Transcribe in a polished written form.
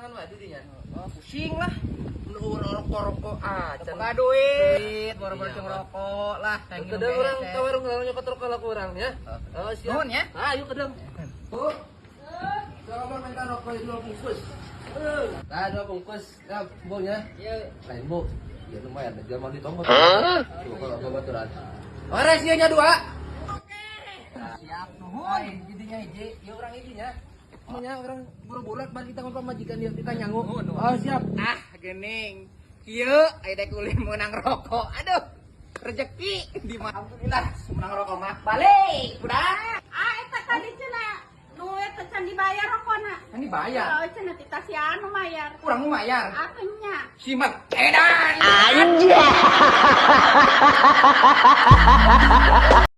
mangan wae didinya. Pusing lah. Nu rokok-rokok aja. Enggak duit, baru-baru ngerokok lah. Kedeng orang ka warung nyokot rokok lah kurang ya. Oh, siap. Nuhun ya. Ayo kedeng. Bu. Coba minta rokok 2 bungkus. Nah, 2 bungkus. Ya, Bu ya. Iya. Lain Bu. Ya lumayan, jual mandi tonggo. Tuh, kalau baturan. Ores ieu nya 2. Oke. Siap nuhun. Jadinya hiji, ya orang hijinya. Namanya orang buru-buru balik kita ngobrol majikan dia kita nyangu. Nuhun. Oh, siap. Ah, gening. Kieu aya kuliah menang rokok. Aduh. Rezeki di mana? Alhamdulillah, menang rokok mah. Balik, udah. Ah, eta tadi cenah duit teh can dibayar rokona. Kan dibayar. Oh, cenah tita si anu mayar. Kurang mau bayar. Akunya. Simak edan. Anjay.